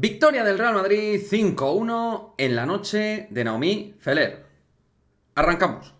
Victoria del Real Madrid 5-1 en la noche de Naomi Feller. Arrancamos.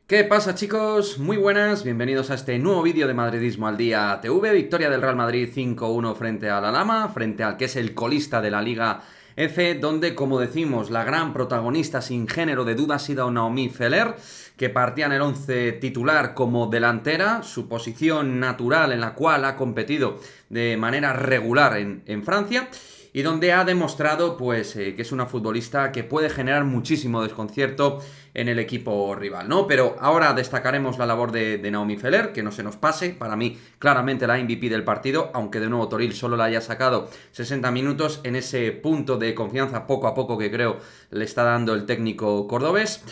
¿Qué pasa, chicos? Muy buenas, bienvenidos a este nuevo vídeo de Madridismo al Día TV. Victoria del Real Madrid 5-1 frente a la Lama, frente al que es el colista de la Liga F, donde, como decimos, la gran protagonista sin género de duda ha sido Naomi Feller, que partía en el 11 titular como delantera, su posición natural en la cual ha competido de manera regular en Francia. Y donde ha demostrado pues que es una futbolista que puede generar muchísimo desconcierto en el equipo rival, ¿no? Pero ahora destacaremos la labor de Naomi Feller, que no se nos pase, para mí claramente la MVP del partido, aunque de nuevo Toril solo le haya sacado 60 minutos en ese punto de confianza poco a poco que creo le está dando el técnico cordobés.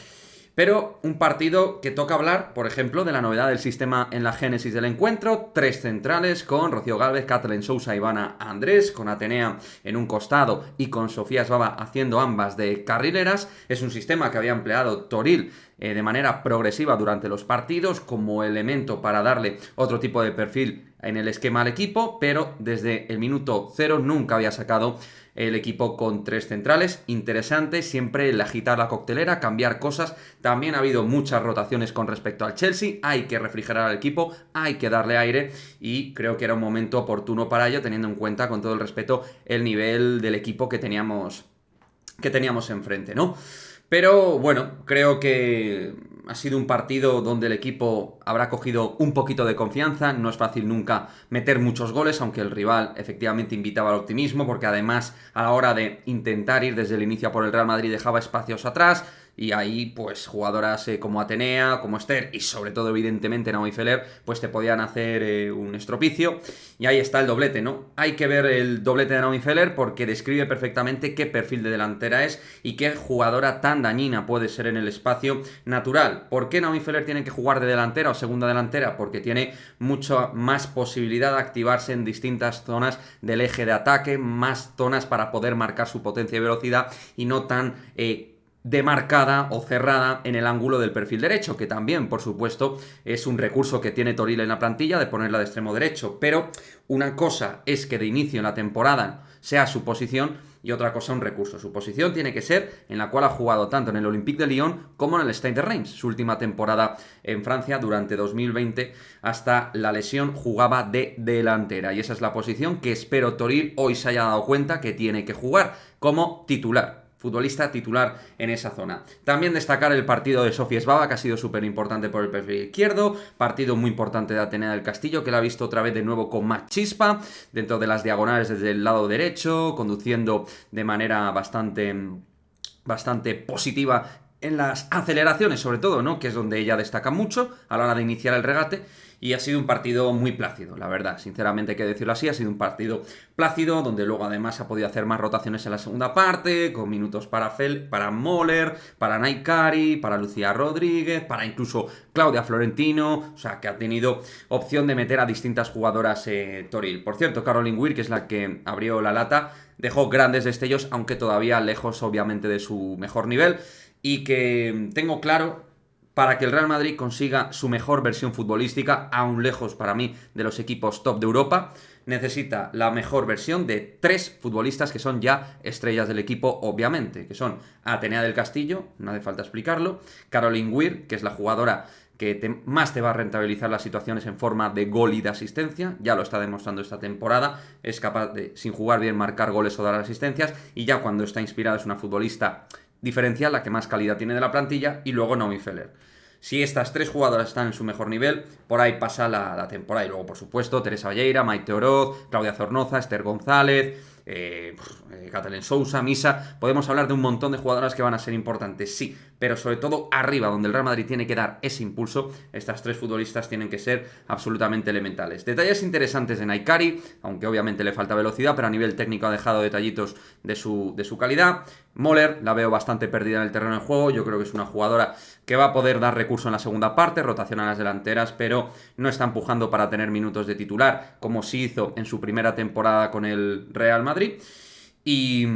Pero un partido que toca hablar, por ejemplo, de la novedad del sistema en la génesis del encuentro. 3 centrales con Rocío Gálvez, Kathleen Sousa y Ivana Andrés, con Atenea en un costado y con Sofía Svaba haciendo ambas de carrileras. Es un sistema que había empleado Toril de manera progresiva durante los partidos como elemento para darle otro tipo de perfil en el esquema al equipo, pero desde el minuto 0 nunca había sacado el equipo con 3 centrales. Interesante, siempre el agitar la coctelera, cambiar cosas. También ha habido muchas rotaciones con respecto al Chelsea. Hay que refrigerar al equipo, hay que darle aire y creo que era un momento oportuno para ello, teniendo en cuenta, con todo el respeto, el nivel del equipo que teníamos enfrente, ¿no? Pero bueno, creo que ha sido un partido donde el equipo habrá cogido un poquito de confianza. No es fácil nunca meter muchos goles, aunque el rival efectivamente invitaba al optimismo, porque además a la hora de intentar ir desde el inicio por el Real Madrid dejaba espacios atrás. Y ahí, pues, jugadoras como Atenea, como Esther y sobre todo, evidentemente, Naomi Feller, pues te podían hacer un estropicio. Y ahí está el doblete, ¿no? Hay que ver el doblete de Naomi Feller porque describe perfectamente qué perfil de delantera es y qué jugadora tan dañina puede ser en el espacio natural. ¿Por qué Naomi Feller tiene que jugar de delantera o segunda delantera? Porque tiene mucha más posibilidad de activarse en distintas zonas del eje de ataque, más zonas para poder marcar su potencia y velocidad y no tan demarcada o cerrada en el ángulo del perfil derecho, que también, por supuesto, es un recurso que tiene Toril en la plantilla de ponerla de extremo derecho, pero una cosa es que de inicio en la temporada sea su posición y otra cosa un recurso. Su posición tiene que ser en la cual ha jugado tanto en el Olympique de Lyon como en el Stade de Reims. Su última temporada en Francia durante 2020 hasta la lesión jugaba de delantera y esa es la posición que espero Toril hoy se haya dado cuenta que tiene que jugar como titular. Futbolista titular en esa zona. También destacar el partido de Sofía Svaba, que ha sido súper importante por el perfil izquierdo. Partido muy importante de Atenea del Castillo, que la ha visto otra vez de nuevo con más chispa, dentro de las diagonales desde el lado derecho, conduciendo de manera bastante positiva en las aceleraciones, sobre todo, ¿no? Que es donde ella destaca mucho a la hora de iniciar el regate. Y ha sido un partido muy plácido, la verdad, sinceramente hay que decirlo así, ha sido un partido plácido, donde luego además ha podido hacer más rotaciones en la segunda parte, con minutos para Moller, para Naikari, para Lucía Rodríguez, para incluso Claudia Florentino, o sea que ha tenido opción de meter a distintas jugadoras Toril. Por cierto, Caroline Weir, que es la que abrió la lata, dejó grandes destellos, aunque todavía lejos obviamente de su mejor nivel, y que tengo claro, para que el Real Madrid consiga su mejor versión futbolística, aún lejos para mí de los equipos top de Europa, necesita la mejor versión de 3 futbolistas que son ya estrellas del equipo, obviamente, que son Atenea del Castillo, no hace falta explicarlo, Caroline Weir, que es la jugadora que más te va a rentabilizar las situaciones en forma de gol y de asistencia, ya lo está demostrando esta temporada, es capaz de, sin jugar bien, marcar goles o dar asistencias, y ya cuando está inspirada es una futbolista diferencial, la que más calidad tiene de la plantilla, y luego Naomi Feller. Si estas 3 jugadoras están en su mejor nivel, por ahí pasa la temporada. Y luego, por supuesto, Teresa Valleira, Maite Oroz, Claudia Zornoza, Esther González, Kathleen Sousa, Misa. Podemos hablar de un montón de jugadoras que van a ser importantes, sí, pero sobre todo arriba, donde el Real Madrid tiene que dar ese impulso, estas 3 futbolistas tienen que ser absolutamente elementales. Detalles interesantes de Naikari, aunque obviamente le falta velocidad, pero a nivel técnico ha dejado detallitos de su calidad. Moller la veo bastante perdida en el terreno de juego, yo creo que es una jugadora que va a poder dar recurso en la segunda parte, rotación a las delanteras, pero no está empujando para tener minutos de titular, como sí hizo en su primera temporada con el Real Madrid. Y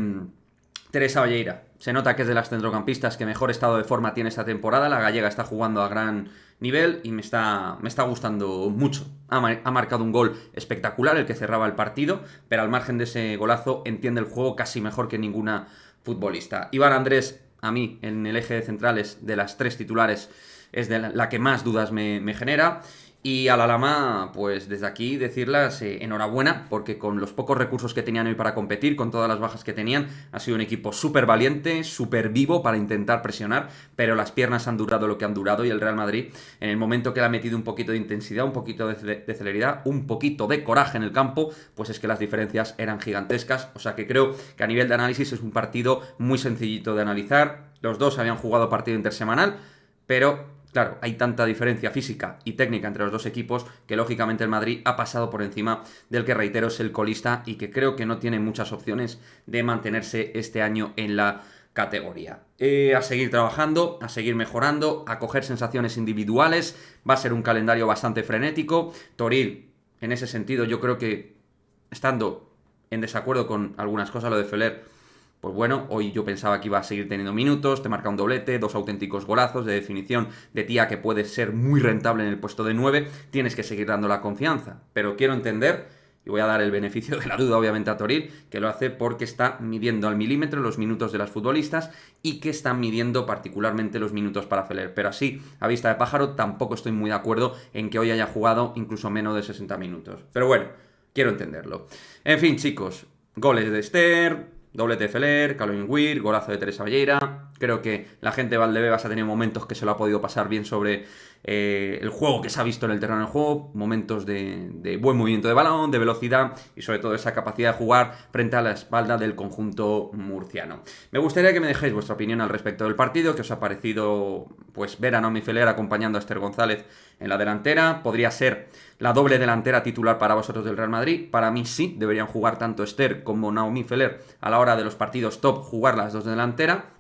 Teresa Valleira, se nota que es de las centrocampistas que mejor estado de forma tiene esta temporada. La gallega está jugando a gran nivel y me está gustando mucho. Ha marcado un gol espectacular, el que cerraba el partido, pero al margen de ese golazo entiende el juego casi mejor que ninguna futbolista. Iván Andrés, a mí, en el eje de centrales de las 3 titulares, es de la que más dudas me genera. Y a la Lama, pues desde aquí decirles enhorabuena, porque con los pocos recursos que tenían hoy para competir, con todas las bajas que tenían, ha sido un equipo súper valiente, súper vivo para intentar presionar, pero las piernas han durado lo que han durado y el Real Madrid, en el momento que le ha metido un poquito de intensidad, un poquito de celeridad, un poquito de coraje en el campo, pues es que las diferencias eran gigantescas. O sea que creo que a nivel de análisis es un partido muy sencillito de analizar. Los dos habían jugado partido intersemanal, pero claro, hay tanta diferencia física y técnica entre los dos equipos que lógicamente el Madrid ha pasado por encima del que, reitero, es el colista y que creo que no tiene muchas opciones de mantenerse este año en la categoría. A seguir trabajando, a seguir mejorando, a coger sensaciones individuales. Va a ser un calendario bastante frenético. Toril, en ese sentido, yo creo que estando en desacuerdo con algunas cosas, lo de Feller, pues bueno, hoy yo pensaba que iba a seguir teniendo minutos, te marca un doblete, 2 auténticos golazos de definición de tía que puede ser muy rentable en el puesto de 9, tienes que seguir dando la confianza. Pero quiero entender, y voy a dar el beneficio de la duda obviamente a Toril, que lo hace porque está midiendo al milímetro los minutos de las futbolistas y que están midiendo particularmente los minutos para Feller. Pero así, a vista de pájaro, tampoco estoy muy de acuerdo en que hoy haya jugado incluso menos de 60 minutos. Pero bueno, quiero entenderlo. En fin, chicos, goles de Esther, doblete de Feller, Calvin Weir, golazo de Teresa Valleira. Creo que la gente de Valdebebas ha tenido momentos que se lo ha podido pasar bien sobre el juego que se ha visto en el terreno de juego, momentos de buen movimiento de balón, de velocidad y sobre todo esa capacidad de jugar frente a la espalda del conjunto murciano. Me gustaría que me dejéis vuestra opinión al respecto del partido, que os ha parecido pues ver a Naomi Feller acompañando a Esther González en la delantera. Podría ser la doble delantera titular para vosotros del Real Madrid. Para mí sí, deberían jugar tanto Esther como Naomi Feller a la hora de los partidos top, jugar las dos de delantera.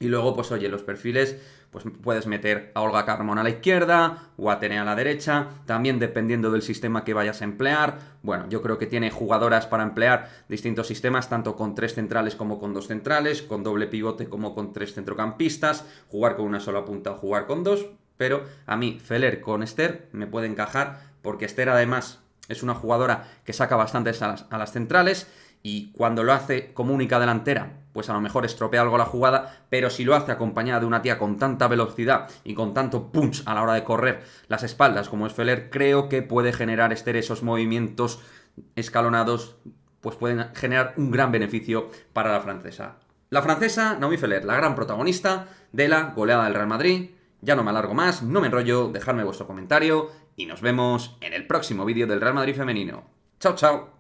Y luego, pues oye, los perfiles, pues puedes meter a Olga Carmona a la izquierda o a Atenea a la derecha, también dependiendo del sistema que vayas a emplear. Bueno, yo creo que tiene jugadoras para emplear distintos sistemas, tanto con 3 centrales como con 2 centrales, con doble pivote como con 3 centrocampistas, jugar con una sola punta o jugar con 2, pero a mí Feller con Esther me puede encajar, porque Esther además es una jugadora que saca bastantes a las centrales, y cuando lo hace como única delantera, pues a lo mejor estropea algo la jugada, pero si lo hace acompañada de una tía con tanta velocidad y con tanto punch a la hora de correr las espaldas como es Feller, creo que puede generar Esther esos movimientos escalonados, pues pueden generar un gran beneficio para la francesa. La francesa, Naomi Feller, la gran protagonista de la goleada del Real Madrid. Ya no me alargo más, no me enrollo, dejadme vuestro comentario y nos vemos en el próximo vídeo del Real Madrid femenino. ¡Chao, chao!